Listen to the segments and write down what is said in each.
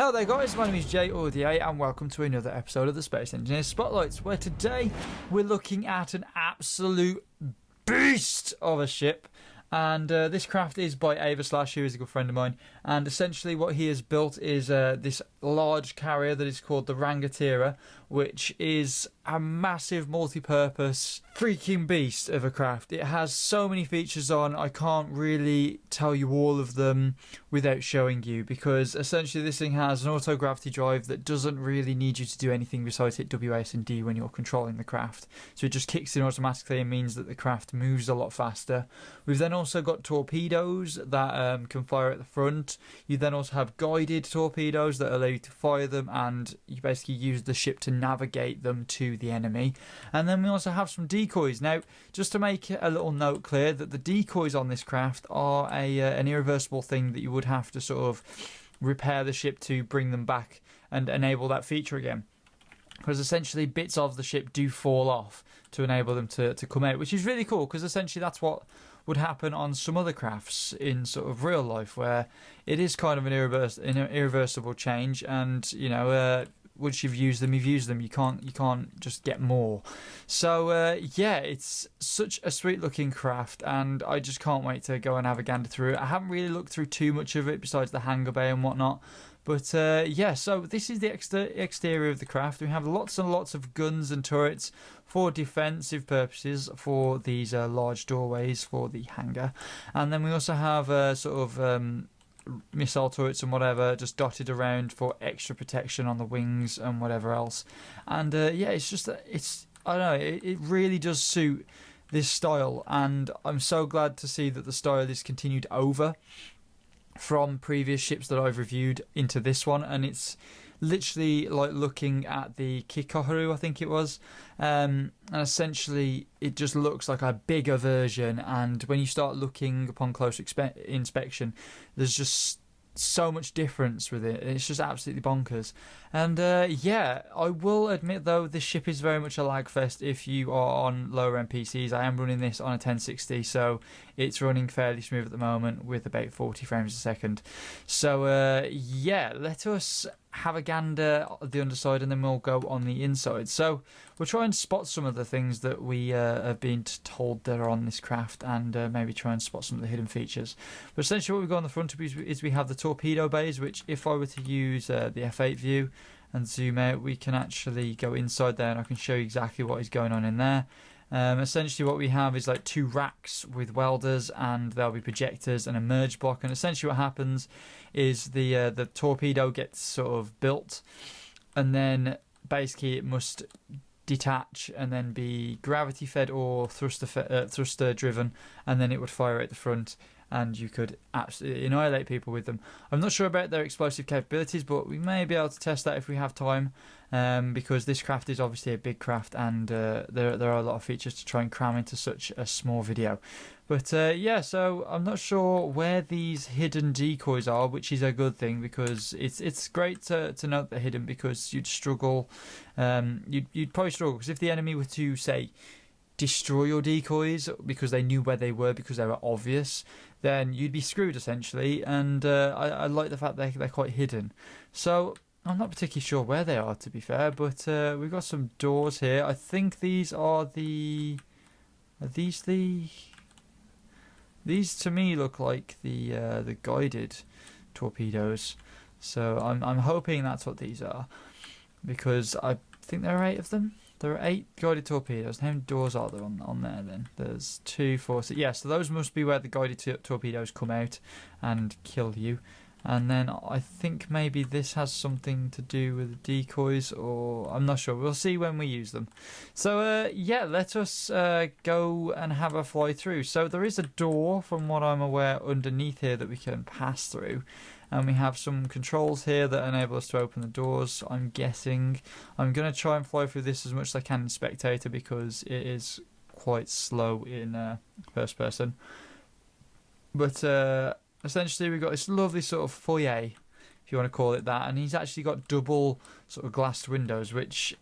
Hello there guys, my name is Jay Audier and welcome to another episode of the Space Engineer Spotlights, where today we're looking at an absolute beast of a ship. And this craft is by Avaslash, who is a good friend of mine, and essentially what he has built is this large carrier that is called the Rangatira, which is a massive multi-purpose freaking beast of a craft. It has so many features on, I can't really tell you all of them without showing you, because essentially this thing has an auto-gravity drive that doesn't really need you to do anything besides hit WS and D when you're controlling the craft. So it just kicks in automatically and means that the craft moves a lot faster. We've then also got torpedoes that can fire at the front. You then also have guided torpedoes that allow you to fire them, and you basically use the ship to navigate them to the enemy. And then we also have some decoys. Now, just to make a little note clear, that the decoys on this craft are an irreversible thing that you would have to sort of repair the ship to bring them back and enable that feature again. Because essentially bits of the ship do fall off to enable them to come out, which is really cool, because essentially that's what would happen on some other crafts in sort of real life, where it is kind of an irreversible change, and you know, once you've used them, you've used them. You can't just get more. So yeah, it's such a sweet looking craft, and I just can't wait to go and have a gander through it. I haven't really looked through too much of it besides the hangar bay and whatnot. But yeah, so this is the exterior of the craft. We have lots and lots of guns and turrets for defensive purposes for these large doorways for the hangar. And then we also have sort of missile turrets and whatever just dotted around for extra protection on the wings and whatever else. And yeah, it's just, I don't know, it really does suit this style. And I'm so glad to see that the style is continued over from previous ships that I've reviewed into this one, and it's literally like looking at the Kikoharu, I think it was, and essentially it just looks like a bigger version. And when you start looking upon close inspection, there's just so much difference with it. It's just absolutely bonkers. And yeah, I will admit though, this ship is very much a lag fest if you are on lower end PCs. I am running this on a 1060, so it's running fairly smooth at the moment with about 40 frames a second. So yeah, let us have a gander at the underside and then we'll go on the inside. So we'll try and spot some of the things that we have been told that are on this craft, and maybe try and spot some of the hidden features. But essentially what we've got on the front is we have the Torpedo Bays, which if I were to use the F8 view and zoom out, we can actually go inside there and I can show you exactly what is going on in there. Essentially what we have is like two racks with welders, and there'll be projectors and a merge block, and essentially what happens is the torpedo gets sort of built, and then basically it must detach and then be gravity fed or thruster driven, and then it would fire at the front and you could absolutely annihilate people with them. I'm not sure about their explosive capabilities, but we may be able to test that if we have time, because this craft is obviously a big craft, and there are a lot of features to try and cram into such a small video. But yeah, so I'm not sure where these hidden decoys are, which is a good thing, because it's great to note they're hidden, because you'd struggle, you'd probably struggle, because if the enemy were to, say, destroy your decoys because they knew where they were because they were obvious, then you'd be screwed essentially. And I like the fact they're quite hidden. So I'm not particularly sure where they are, to be fair, but we've got some doors here. I think these are these to me look like the guided torpedoes. So I'm hoping that's what these are, because I think there are 8 of them. There are 8 guided torpedoes. How many doors are there on there then? There's 2, 4, 6. Yeah, so those must be where the guided torpedoes come out and kill you. And then I think maybe this has something to do with the decoys, or I'm not sure. We'll see when we use them. So yeah, let us go and have a fly through. So there is a door, from what I'm aware, underneath here that we can pass through. And we have some controls here that enable us to open the doors, I'm guessing. I'm going to try and fly through this as much as I can in Spectator, because it is quite slow in first person. But essentially we've got this lovely sort of foyer, if you want to call it that, and he's actually got double sort of glassed windows, which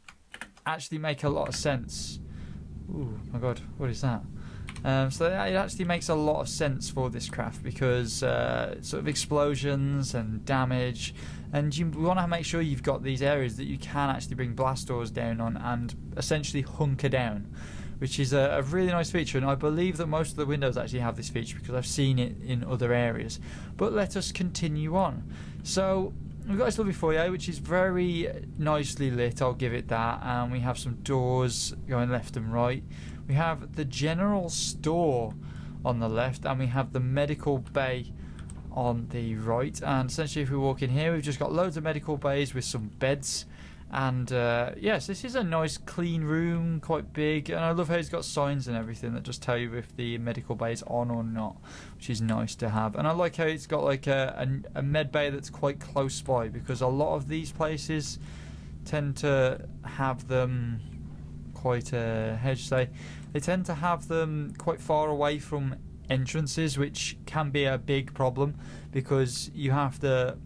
actually make a lot of sense. Ooh, my god, what is that? So it actually makes a lot of sense for this craft, because sort of explosions and damage, And you want to make sure you've got these areas that you can actually bring blast doors down on and essentially hunker down, which is a really nice feature. And I believe that most of the windows actually have this feature because I've seen it in other areas. But let us continue on. So we've got this lovely foyer, which is very nicely lit, I'll give it that. And we have some doors going left and right. We have the general store on the left, and we have the medical bay on the right. And essentially, if we walk in here, we've just got loads of medical bays with some beds. And yes, this is a nice clean room, quite big, and I love how it's got signs and everything that just tell you if the medical bay is on or not, which is nice to have. And I like how it's got like a med bay that's quite close by, because a lot of these places tend to have them quite how do you say, they tend to have them quite far away from entrances, which can be a big problem because you have to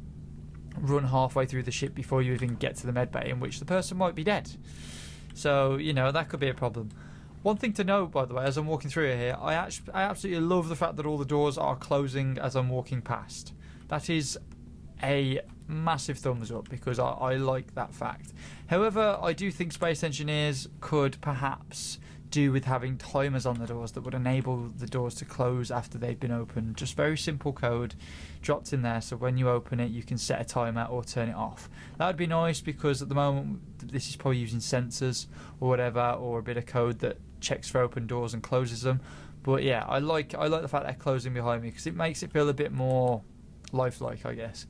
run halfway through the ship before you even get to the med bay, in which the person might be dead. So, you know, that could be a problem. One thing to note, by the way, as I'm walking through here, I absolutely love the fact that all the doors are closing as I'm walking past. That is a massive thumbs up, because I like that fact. However, I do think space engineers could perhaps do with having timers on the doors that would enable the doors to close after they've been opened. Just very simple code dropped in there, so when you open it you can set a timer or turn it off. That would be nice, because at the moment this is probably using sensors or whatever, or a bit of code that checks for open doors and closes them. But yeah, I like the fact they're closing behind me, because it makes it feel a bit more lifelike, I guess.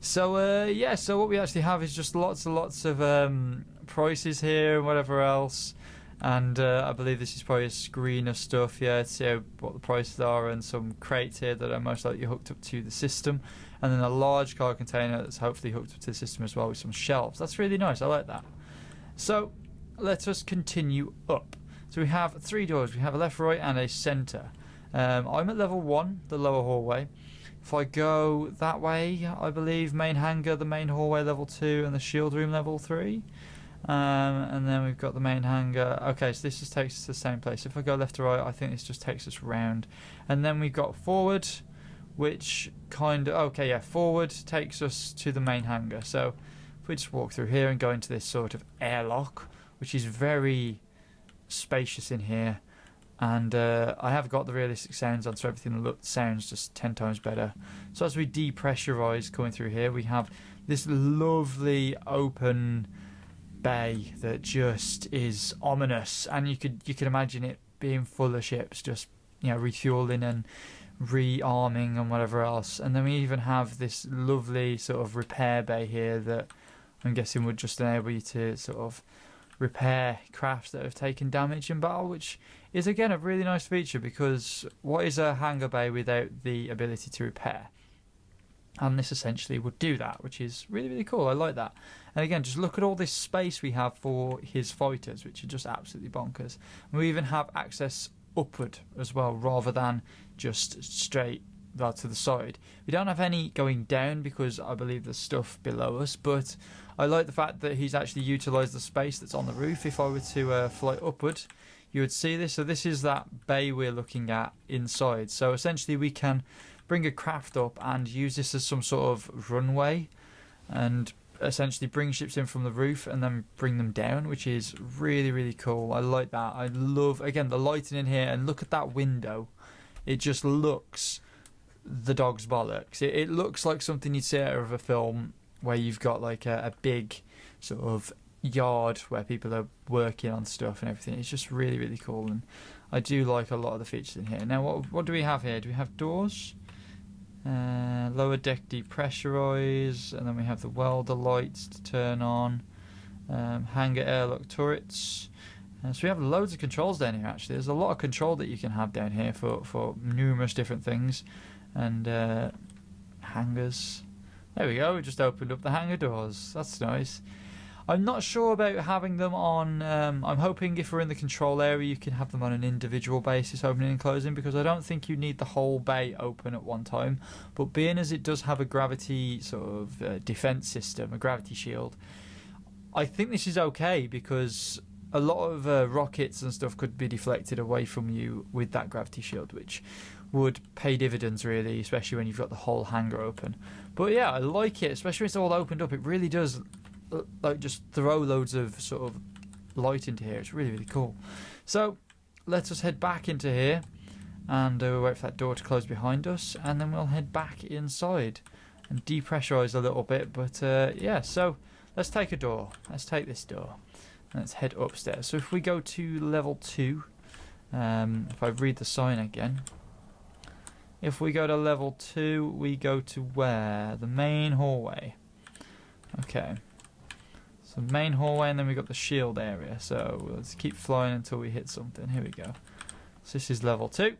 So yeah, so what we actually have is just lots and lots of prices here and whatever else. And I believe this is probably a screen of stuff, yeah, to see what the prices are, and some crates here that are most likely hooked up to the system, and then a large cargo container that's hopefully hooked up to the system as well, with some shelves. That's really nice, I like that. So let us continue up. So we have 3 doors. We have a left, right and a centre. I'm at level 1, the lower hallway. If I go that way, I believe main hangar, the main hallway level 2, and the shield room level 3. And then we've got the main hangar. Okay, so this just takes us to the same place. If I go left to right, I think this just takes us round. And then we've got forward, which kind of... Okay, yeah, forward takes us to the main hangar. So if we just walk through here and go into this sort of airlock, which is very spacious in here. And I have got the realistic sounds on, so everything sounds just 10 times better. So as we depressurise coming through here, we have this lovely open bay that just is ominous, and you could imagine it being full of ships, just, you know, refueling and rearming and whatever else. And then we even have this lovely sort of repair bay here that I'm guessing would just enable you to sort of repair crafts that have taken damage in battle, which is again a really nice feature, because what is a hangar bay without the ability to repair? And this essentially would do that, which is really, really cool. I like that. And again, just look at all this space we have for his fighters, which are just absolutely bonkers. And we even have access upward as well, rather than just straight to the side. We don't have any going down, because I believe there's stuff below us, but I like the fact that he's actually utilised the space that's on the roof. If I were to fly upward, you would see this. So this is that bay we're looking at inside. So essentially we can bring a craft up and use this as some sort of runway, and essentially bring ships in from the roof and then bring them down, which is really, really cool. I like that. I love, again, the lighting in here, and look at that window. It just looks the dog's bollocks. It looks like something you'd see out of a film, where you've got like a big sort of yard where people are working on stuff and everything. It's just really, really cool, and I do like a lot of the features in here. Now, what do we have here? Do we have doors? Lower deck depressurise, and then we have the welder lights to turn on. Hangar airlock turrets. So we have loads of controls down here, actually. There's a lot of control that you can have down here for numerous different things. And hangars. There we go, we just opened up the hangar doors. That's nice. I'm not sure about having them on... I'm hoping if we're in the control area you can have them on an individual basis, opening and closing, because I don't think you need the whole bay open at one time. But being as it does have a gravity sort of defense system, a gravity shield, I think this is okay, because a lot of rockets and stuff could be deflected away from you with that gravity shield, which would pay dividends really, especially when you've got the whole hangar open. But yeah, I like it, especially when it's all opened up. It really does like just throw loads of sort of light into here. It's really, really cool. So let us head back into here, and we'll wait for that door to close behind us, and then we'll head back inside and depressurize a little bit. But yeah, so let's take a door. Let's take this door. Let's head upstairs. So if we go to level 2, if I read the sign again, if we go to level 2, we go to where? The main hallway. Okay. So main hallway, and then we got the shield area. So let's keep flying until we hit something. Here we go. So this is level 2.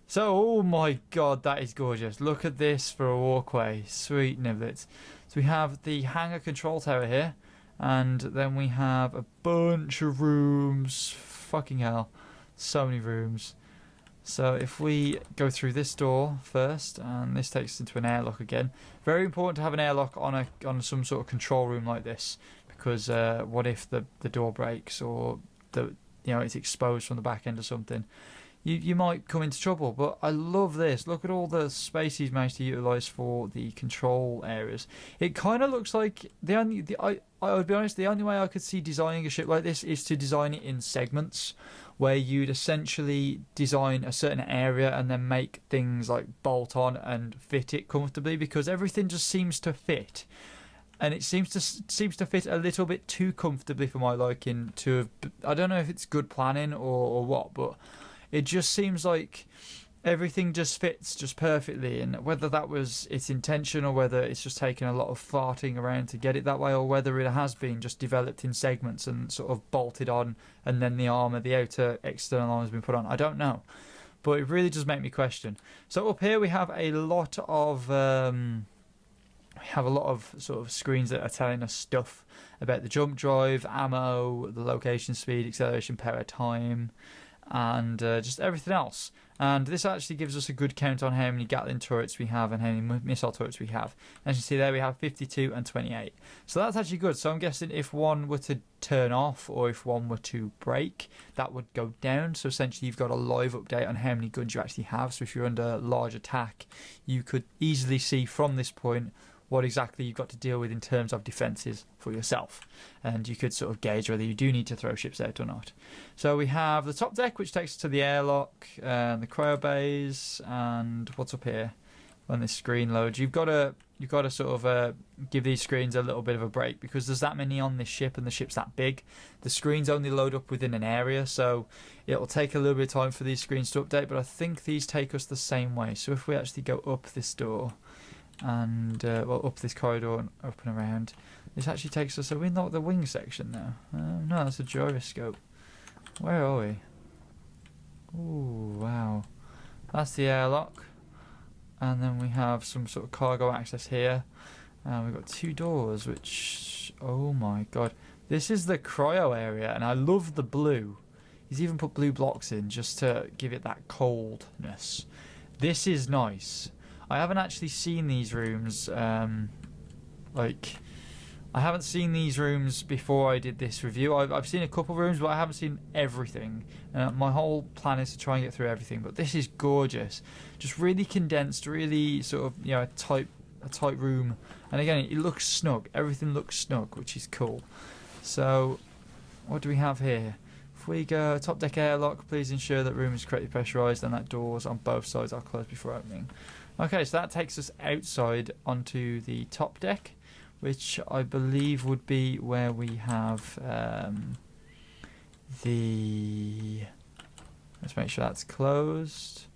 So, oh my god, that is gorgeous. Look at this for a walkway. Sweet niblets. So we have the hangar control tower here. And then we have a bunch of rooms. Fucking hell. So many rooms. So if we go through this door first, and this takes us into an airlock again. Very important to have an airlock on some sort of control room like this, because what if the door breaks, or it's exposed from the back end or something? You might come into trouble. But I love this. Look at all the space he's managed to utilise for the control areas. It kind of looks like I would be honest, the only way I could see designing a ship like this is to design it in segments, where you'd essentially design a certain area and then make things like bolt on and fit it comfortably, because everything just seems to fit. And it seems to fit a little bit too comfortably for my liking. I don't know if it's good planning or what, but it just seems like everything just fits just perfectly, and whether that was its intention or whether it's just taken a lot of farting around to get it that way, or whether it has been just developed in segments and sort of bolted on, and then the outer external armor has been put on, I don't know. But it really does make me question. So up here we have a lot of sort of screens that are telling us stuff about the jump drive, ammo, the location speed, acceleration, power, time, and just everything else. And this actually gives us a good count on how many Gatling turrets we have and how many missile turrets we have. As you can see there, we have 52 and 28. So that's actually good. So I'm guessing if one were to turn off, or if one were to break, that would go down. So essentially you've got a live update on how many guns you actually have. So if you're under large attack, you could easily see from this point what exactly you've got to deal with in terms of defences for yourself. And you could sort of gauge whether you do need to throw ships out or not. So we have the top deck, which takes us to the airlock, and the Cryo Bays, and what's up here when this screen loads. You've got to sort of give these screens a little bit of a break, because there's that many on this ship and the ship's that big. The screens only load up within an area, so it'll take a little bit of time for these screens to update, but I think these take us the same way. So if we actually go up this door, and up this corridor and up and around, this actually takes us. So we're not the wing section now. No, that's a gyroscope. Where are we? Ooh, wow. That's the airlock, and then we have some sort of cargo access here, and we've got 2 doors, which, oh my god, this is the cryo area, and I love the blue. He's even put blue blocks in just to give it that coldness. This is nice. I haven't actually seen these rooms, I haven't seen these rooms before I did this review. I've seen a couple rooms, but I haven't seen everything. My whole plan is to try and get through everything, but this is gorgeous. Just really condensed, really sort of, a tight room. And again, it looks snug. Everything looks snug, which is cool. So, what do we have here? If we go top deck airlock, please ensure that room is correctly pressurised and that doors on both sides are closed before opening. Okay, so that takes us outside onto the top deck, which I believe would be where we have let's make sure that's closed.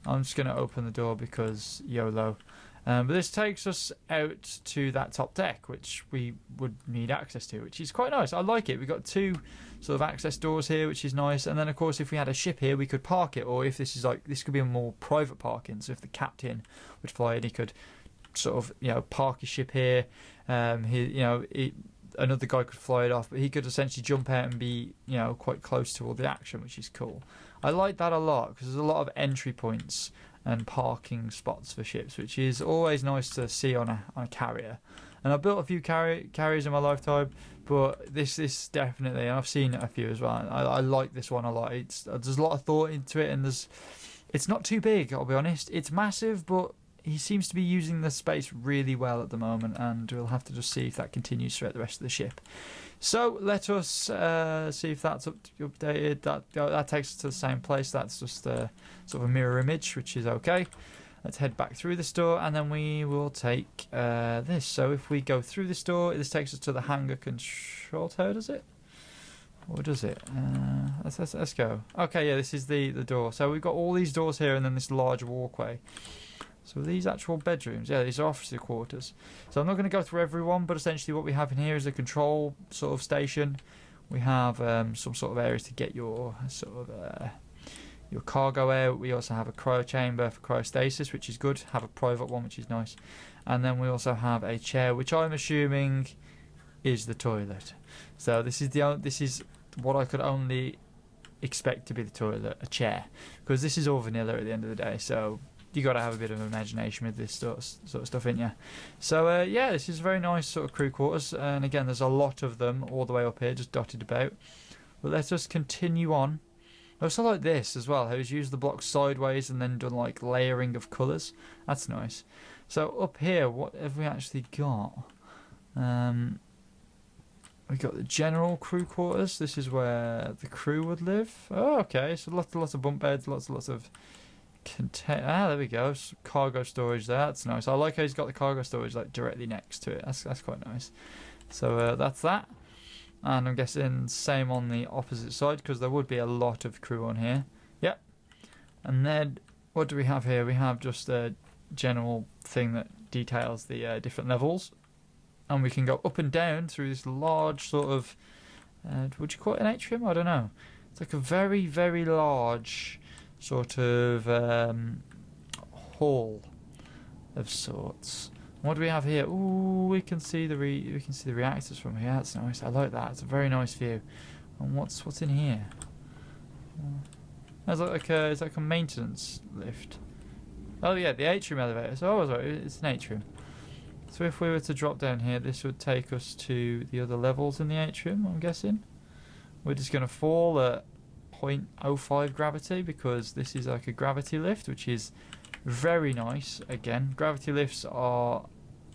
I'm just going to open the door because YOLO. But this takes us out to that top deck, which we would need access to, which is quite nice. I like it. We've got 2 sort of access doors here, which is nice. And then, of course, if we had a ship here, we could park it. Or if this is this could be a more private parking. So if the captain would fly in, he could sort of, park his ship here. Another guy could fly it off, but he could essentially jump out and be, quite close to all the action, which is cool. I like that a lot, because there's a lot of entry points and parking spots for ships, which is always nice to see on a carrier. And I've built a few carriers in my lifetime, but this is definitely, and I've seen a few as well, I like this one a lot. There's a lot of thought into it, and It's not too big, I'll be honest. It's massive, but he seems to be using the space really well at the moment, and we'll have to just see if that continues throughout the rest of the ship. So let us see if that's updated. That takes us to the same place. That's just a sort of a mirror image, which is okay. Let's head back through this door, and then we will take this. So if we go through this door, this takes us to the hangar control tower, does it? Or does it? Let's go. Okay, yeah, this is the door. So we've got all these doors here, and then this large walkway. So are these actual bedrooms? Yeah, these are officer quarters. So I'm not going to go through every one, but essentially what we have in here is a control sort of station. We have some sort of areas to get your sort of your cargo out. We also have a cryo chamber for cryostasis, which is good. Have a private one, which is nice. And then we also have a chair, which I'm assuming is the toilet. So this is what I could only expect to be the toilet, a chair, because this is all vanilla at the end of the day. So you got to have a bit of imagination with this sort of stuff, ain't you? So yeah, this is very nice sort of crew quarters, and again, there's a lot of them all the way up here, just dotted about. But let's just continue on. I also like this as well, how he's used the blocks sideways and then done like layering of colours. That's nice. So up here, what have we actually got? We got the general crew quarters. This is where the crew would live. Oh, okay. So lots of bunk beds, lots of there we go. Cargo storage there. That's nice. I like how he's got the cargo storage like directly next to it. That's quite nice. So that's that. And I'm guessing same on the opposite side, because there would be a lot of crew on here. Yep. And then what do we have here? We have just a general thing that details the different levels. And we can go up and down through this large sort of, would you call it an atrium? I don't know. It's like a very, very large sort of hall of sorts. What do we have here? Ooh, we can see the reactors from here. That's nice. I like that. It's a very nice view. And what's in here? It's like a maintenance lift. Oh yeah, the atrium elevator. So sorry, it's an atrium. So if we were to drop down here, this would take us to the other levels in the atrium, I'm guessing. We're just going to fall at 0.05 gravity, because this is like a gravity lift, which is very nice. Again, gravity lifts are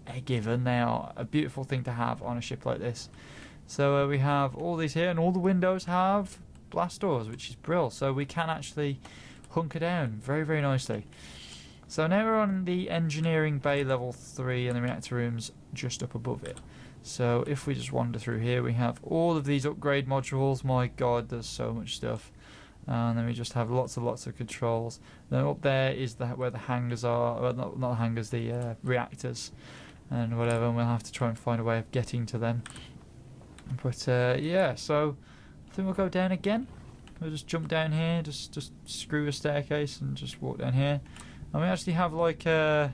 a given. They are a beautiful thing to have on a ship like this. So we have all these here, and all the windows have blast doors, which is brilliant. So we can actually hunker down very, very nicely. So now we're on the engineering bay level 3 and the reactor rooms just up above it. So if we just wander through here, we have all of these upgrade modules. My god, there's so much stuff. And then we just have lots of controls. Then up there is where the hangars are, well, not the hangars, the reactors and whatever, and we'll have to try and find a way of getting to them. But yeah, so I think we'll go down again. We'll just jump down here, just screw a staircase and just walk down here. And we actually have like a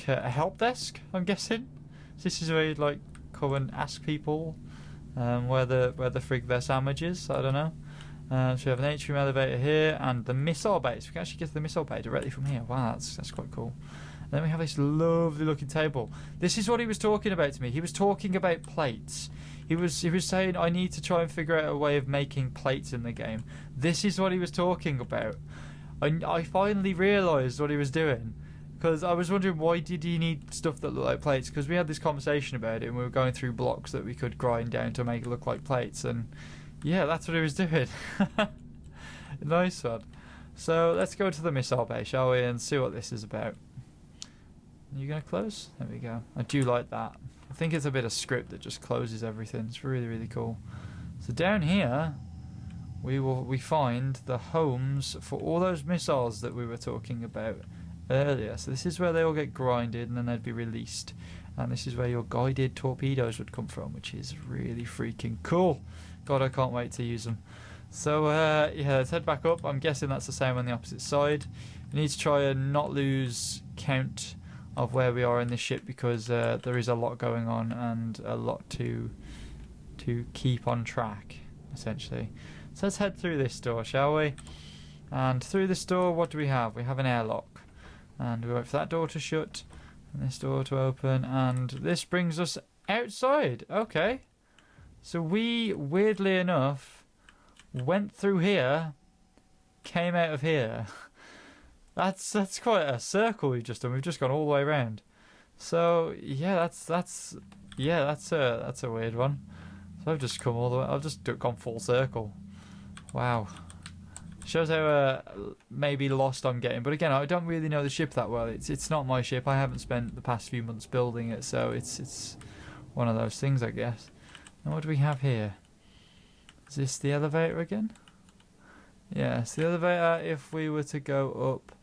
help desk, I'm guessing. So this is where you'd like come and ask people where the frig their sandwich is. I don't know. So we have an atrium elevator here and the missile base. We can actually get to the missile bay directly from here. Wow, that's quite cool. And then we have this lovely looking table. This is what he was talking about to me. He was talking about plates. He was saying I need to try and figure out a way of making plates in the game. This is what he was talking about. I finally realised what he was doing, because I was wondering why did he need stuff that looked like plates, because we had this conversation about it and we were going through blocks that we could grind down to make it look like plates, and yeah, that's what he was doing. Nice one. So let's go to the missile bay, shall we, and see what this is about. Are you going to close? There we go. I do like that. I think it's a bit of script that just closes everything. It's really, really cool. So down here we find the homes for all those missiles that we were talking about earlier. So this is where they all get grinded and then they'd be released. And this is where your guided torpedoes would come from, which is really freaking cool. God, I can't wait to use them. So yeah, let's head back up. I'm guessing that's the same on the opposite side. We need to try and not lose count of where we are in this ship, because there is a lot going on and a lot to keep on track, essentially. So let's head through this door, shall we? And through this door, what do we have? We have an airlock. And we wait for that door to shut and this door to open. And this brings us outside. Okay. So we, weirdly enough, went through here, came out of here. That's quite a circle we've just done. We've just gone all the way around. So yeah, that's a weird one. So I've just come all the way. I've just gone full circle. Wow. Shows how maybe lost I'm getting. But again, I don't really know the ship that well. It's not my ship. I haven't spent the past few months building it, so it's one of those things, I guess. And what do we have here? Is this the elevator again? Yes, the elevator. If we were to go up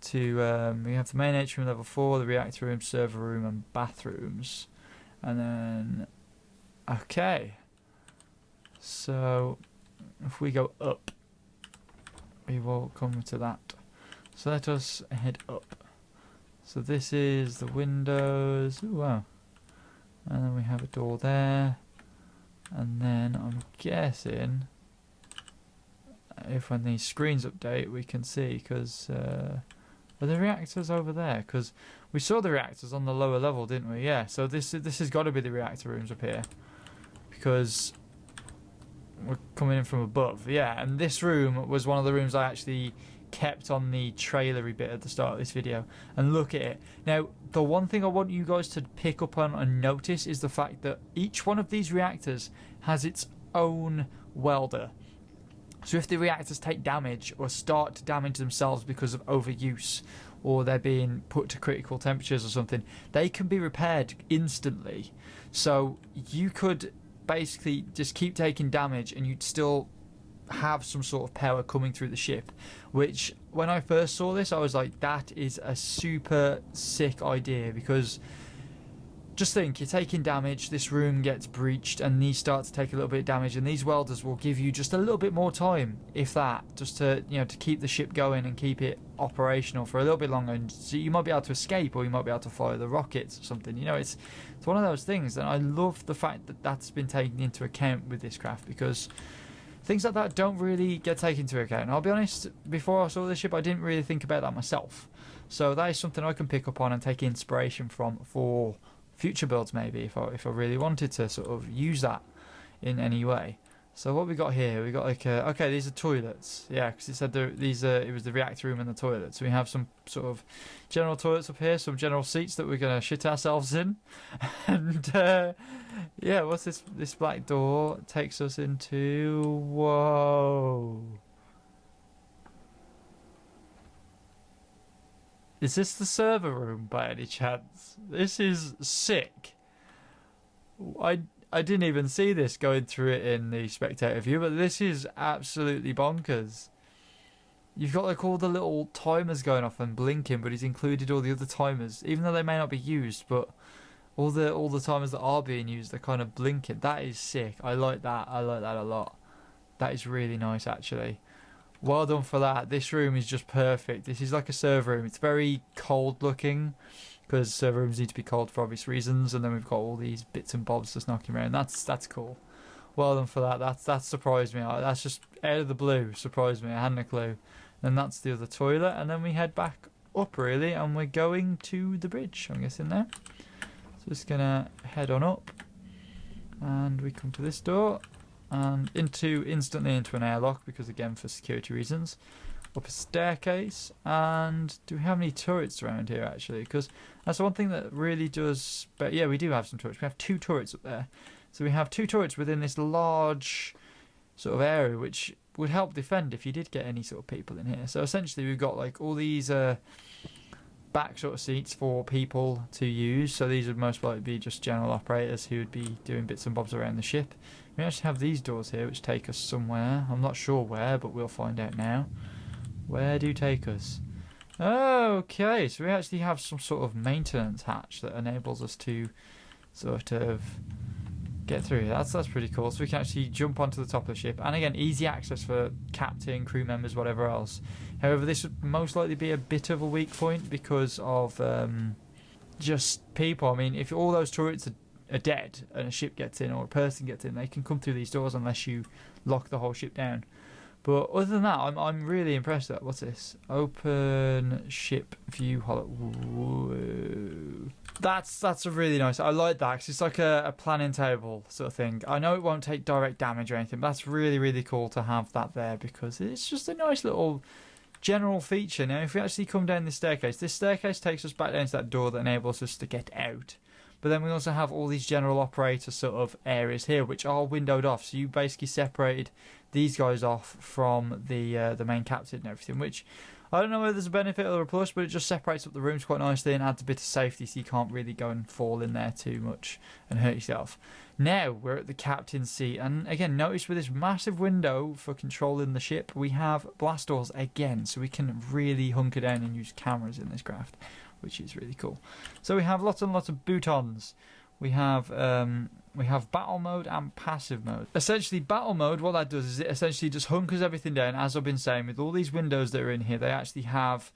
to, we have the main atrium level 4, the reactor room, server room, and bathrooms, and then okay. So if we go up, we will come to that. So let us head up. So this is the windows. Ooh, wow. And then we have a door there. And then I'm guessing if when these screens update we can see, because are the reactors over there? Because we saw the reactors on the lower level, didn't we? Yeah, so this has got to be the reactor rooms up here, because we're coming in from above. Yeah, and this room was one of the rooms I actually kept on the trailery bit at the start of this video. And look at it. Now, the one thing I want you guys to pick up on and notice is the fact that each one of these reactors has its own welder. So if the reactors take damage or start to damage themselves because of overuse, or they're being put to critical temperatures or something, they can be repaired instantly. So you could basically just keep taking damage and you'd still have some sort of power coming through the ship, which when I first saw this I was like, that is a super sick idea, because just think, you're taking damage, this room gets breached and these start to take a little bit of damage, and these welders will give you just a little bit more time, if that, just to, you know, to keep the ship going and keep it operational for a little bit longer. And so you might be able to escape, or you might be able to follow the rockets or something. You know, it's one of those things, and I love the fact that that's been taken into account with this craft, because things like that don't really get taken into account. And I'll be honest, before I saw this ship I didn't really think about that myself, so that is something I can pick up on and take inspiration from for future builds, maybe, if I really wanted to sort of use that in any way. So what we got here, we got like okay, these are toilets, yeah, because it said it was the reactor room and the toilet. So we have some sort of general toilets up here, some general seats that we're gonna shit ourselves in, and yeah, what's this black door takes us into? Whoa, is this the server room by any chance? This is sick. I didn't even see this going through it in the spectator view, but this is absolutely bonkers. You've got like all the little timers going off and blinking, but he's included all the other timers, even though they may not be used, but all the timers that are being used, they're kind of blinking. That is sick. I like that. I like that a lot. That is really nice, actually. Well done for that. This room is just perfect. This is like a server room. It's very cold looking, because server rooms need to be cold for obvious reasons. And then we've got all these bits and bobs just knocking around. That's cool. Well done for that. That surprised me. That's just out of the blue. Surprised me. I hadn't a clue. And that's the other toilet. And then we head back up, really, and we're going to the bridge, I'm guessing now. So just gonna head on up, and we come to this door, and instantly into an airlock, because again for security reasons. Up a staircase, and do we have any turrets around here actually? Because that's one thing that really does. But yeah, we do have some turrets. We have 2 turrets up there, so we have 2 turrets within this large sort of area, which would help defend if you did get any sort of people in here. So essentially, we've got like all these back sort of seats for people to use. So these would most likely be just general operators who would be doing bits and bobs around the ship. We actually have these doors here, which take us somewhere. I'm not sure where, but we'll find out now. Where do you take us? Okay, so we actually have some sort of maintenance hatch that enables us to sort of get through. That's pretty cool. So we can actually jump onto the top of the ship, and again, easy access for captain, crew members, whatever else. However, this would most likely be a bit of a weak point because of just people. I mean, if all those turrets are dead and a ship gets in or a person gets in, they can come through these doors unless you lock the whole ship down. But other than that, I'm really impressed with that. What's this? Open ship view hollow. Whoa. That's a really nice. I like that because it's like a planning table sort of thing. I know it won't take direct damage or anything, but that's really, really cool to have that there, because it's just a nice little general feature. Now, if we actually come down this staircase takes us back down to that door that enables us to get out. But then we also have all these general operator sort of areas here, which are windowed off. So you basically separated these guys off from the main captain and everything, which I don't know whether there's a benefit or a plus, but it just separates up the rooms quite nicely and adds a bit of safety, so you can't really go and fall in there too much and hurt yourself. Now we're at the captaincy, and again, notice with this massive window for controlling the ship, we have blast doors again, so we can really hunker down and use cameras in this craft, which is really cool. So we have lots and lots of boutons. We have battle mode and passive mode. Essentially, battle mode, what that does is it essentially just hunkers everything down. As I've been saying, with all these windows that are in here, they actually have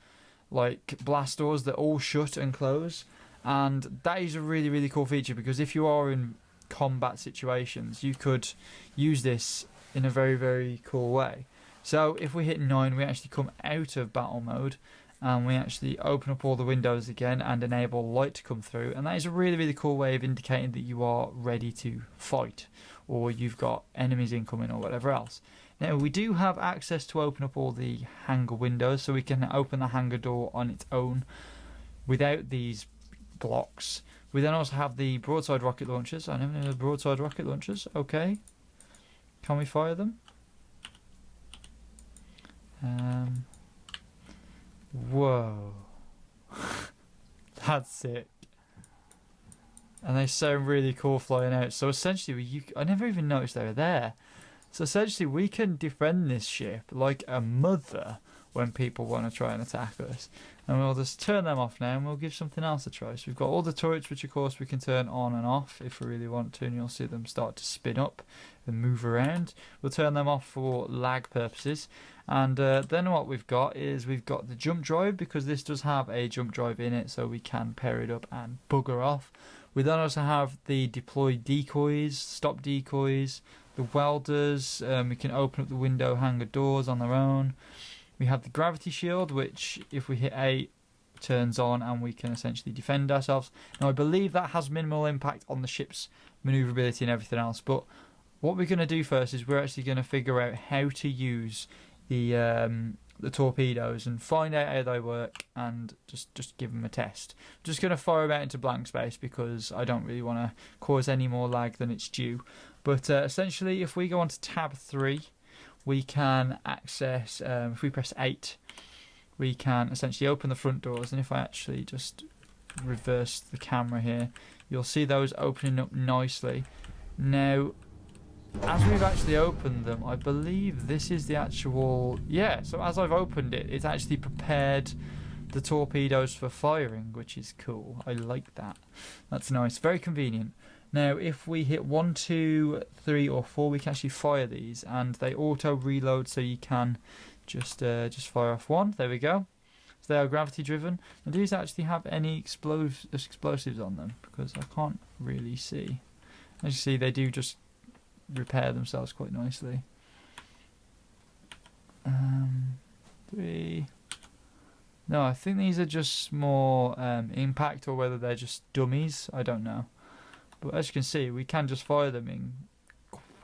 like blast doors that all shut and close, and that is a really, really cool feature, because if you are in combat situations, you could use this in a very, very cool way. So if we hit 9, we actually come out of battle mode, and we actually open up all the windows again and enable light to come through, and that is a really, really cool way of indicating that you are ready to fight, or you've got enemies incoming or whatever else. Now we do have access to open up all the hangar windows, so we can open the hangar door on its own without these blocks. We then also have the broadside rocket launchers. I never knew the broadside rocket launchers. Okay, can we fire them? Whoa. That's sick. And they sound really cool flying out. So essentially, I never even noticed they were there. So essentially, we can defend this ship like a mother when people want to try and attack us. And we'll just turn them off now, and we'll give something else a try. So we've got all the turrets, which of course we can turn on and off if we really want to, and you'll see them start to spin up and move around. We'll turn them off for lag purposes. And then what we've got is we've got the jump drive, because this does have a jump drive in it, so we can pair it up and bugger off. We then also have the deploy decoys, stop decoys, the welders. We can open up the window hangar doors on their own. We have the gravity shield, which if we hit 8 turns on, and we can essentially defend ourselves. Now I believe that has minimal impact on the ship's manoeuvrability and everything else, but what we're going to do first is we're actually going to figure out how to use the torpedoes and find out how they work, and just give them a test. I'm just going to fire them out into blank space because I don't really want to cause any more lag than it's due. But essentially, if we go on to tab 3, we can access, if we press 8, we can essentially open the front doors, and if I actually just reverse the camera here, you'll see those opening up nicely. Now, as we've actually opened them, I believe this is the actual... Yeah, so as I've opened it, it's actually prepared the torpedoes for firing, which is cool. I like that. That's nice. Very convenient. Now, if we hit 1, 2, 3 or 4, we can actually fire these, and they auto-reload, so you can just fire off one. There we go. So they are gravity-driven. And do these actually have any explosives on them? Because I can't really see. As you see, they do just repair themselves quite nicely. 3. No, I think these are just more impact, or whether they're just dummies. I don't know. But as you can see, we can just fire them in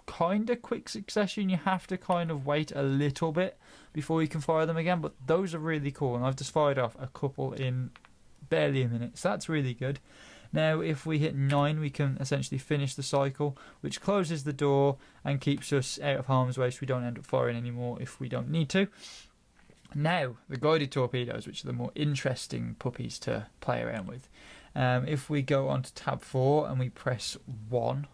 kind of quick succession. You have to kind of wait a little bit before you can fire them again. But those are really cool, and I've just fired off a couple in barely a minute. So that's really good. Now, if we hit 9, we can essentially finish the cycle, which closes the door and keeps us out of harm's way, so we don't end up firing anymore if we don't need to. Now, the guided torpedoes, which are the more interesting puppies to play around with. If we go on to tab 4 and we press 1,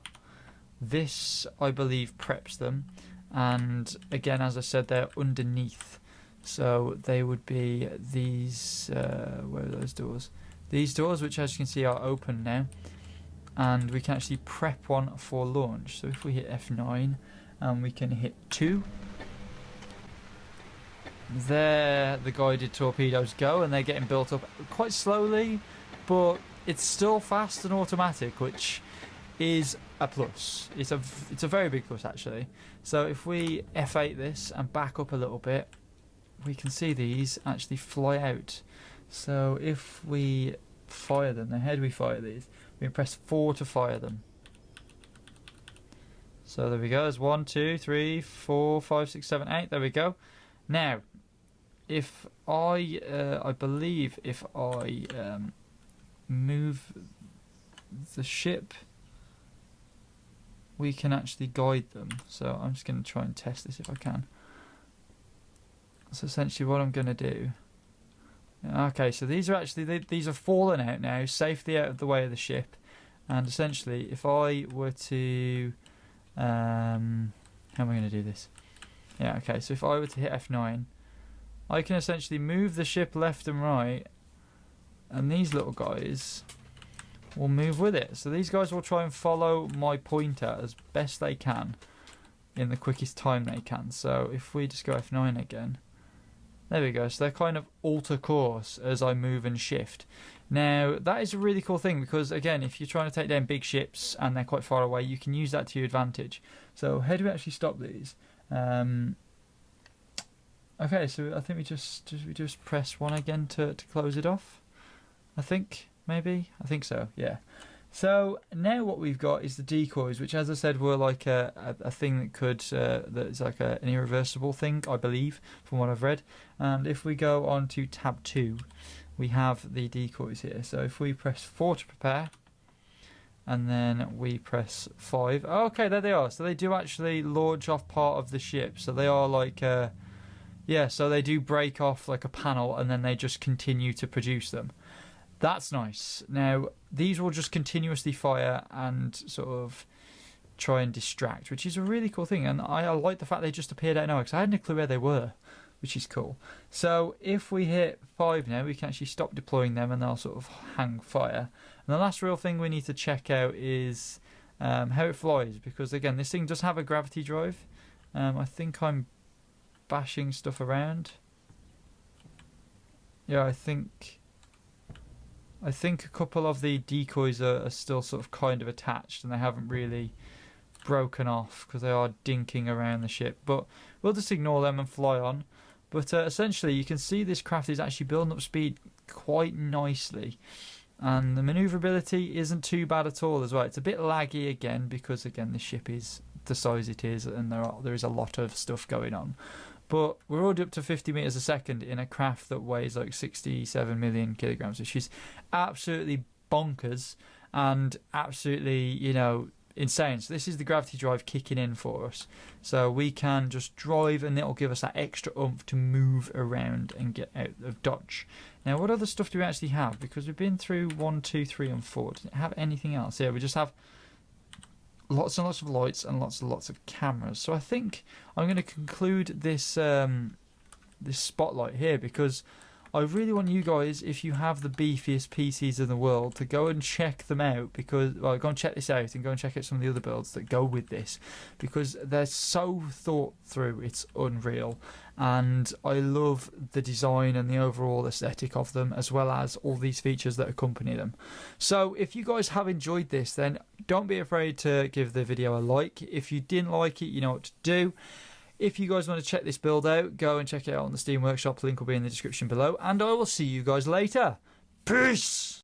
this, I believe, preps them. And again, as I said, they're underneath. So they would be these, where are those doors? These doors, which as you can see are open now. And we can actually prep one for launch. So if we hit F9 and we can hit 2. There the guided torpedoes go, and they're getting built up quite slowly, but it's still fast and automatic, which is a plus. It's a very big plus, actually. So if we F8 this and back up a little bit, we can see these actually fly out. So if we fire them, now how do we fire these? We press 4 to fire them. So there we go. There's 1, 2, 3, 4, 5, 6, 7, 8. There we go. Now, if I believe if I move the ship, we can actually guide them. So I'm just going to try and test this if I can. So essentially what I'm going to do... Okay, so these are actually... These are fallen out now, safely out of the way of the ship. And essentially, if I were to... how am I going to do this? Yeah, okay, so if I were to hit F9, I can essentially move the ship left and right, and these little guys will move with it. So these guys will try and follow my pointer as best they can in the quickest time they can. So if we just go F9 again, there we go. So they're kind of alter course as I move and shift. Now that is a really cool thing because, again, if you're trying to take down big ships and they're quite far away, you can use that to your advantage. So how do we actually stop these? Okay, so I think we just press 1 again to close it off. I think so. Yeah. So now what we've got is the decoys, which, as I said, were like a thing that could that's like an irreversible thing, I believe, from what I've read. And if we go on to tab 2, we have the decoys here. So if we press 4 to prepare, and then we press 5. Oh, okay, there they are. So they do actually launch off part of the ship. So they are like, yeah, so they do break off like a panel, and then they just continue to produce them. That's nice. Now, these will just continuously fire and sort of try and distract, which is a really cool thing. And I like the fact they just appeared out of nowhere, because I had no clue where they were, which is cool. So if we hit 5 now, we can actually stop deploying them and they'll sort of hang fire. And the last real thing we need to check out is how it flies, because again, this thing does have a gravity drive. I think I'm bashing stuff around. Yeah, I think a couple of the decoys are still sort of kind of attached and they haven't really broken off because they are dinking around the ship. But we'll just ignore them and fly on. But essentially, you can see this craft is actually building up speed quite nicely. And the manoeuvrability isn't too bad at all as well. It's a bit laggy again because, again, the ship is the size it is and there is a lot of stuff going on. But we're already up to 50 meters a second in a craft that weighs like 67 million kilograms, which is absolutely bonkers and absolutely, you know, insane. So this is the gravity drive kicking in for us. So we can just drive and it'll give us that extra oomph to move around and get out of dodge. Now, what other stuff do we actually have? Because we've been through 1, 2, 3 and 4. Does it have anything else? Yeah, we just have lots and lots of lights and lots and lots of cameras. So I think I'm going to conclude this this spotlight here, because I really want you guys, if you have the beefiest PCs in the world, to go and check them out, because, well, go and check this out and go and check out some of the other builds that go with this, because they're so thought through, it's unreal. And I love the design and the overall aesthetic of them, as well as all these features that accompany them. So if you guys have enjoyed this, then don't be afraid to give the video a like. If you didn't like it, you know what to do. If you guys want to check this build out, go and check it out on the Steam Workshop. Link will be in the description below. And I will see you guys later. Peace!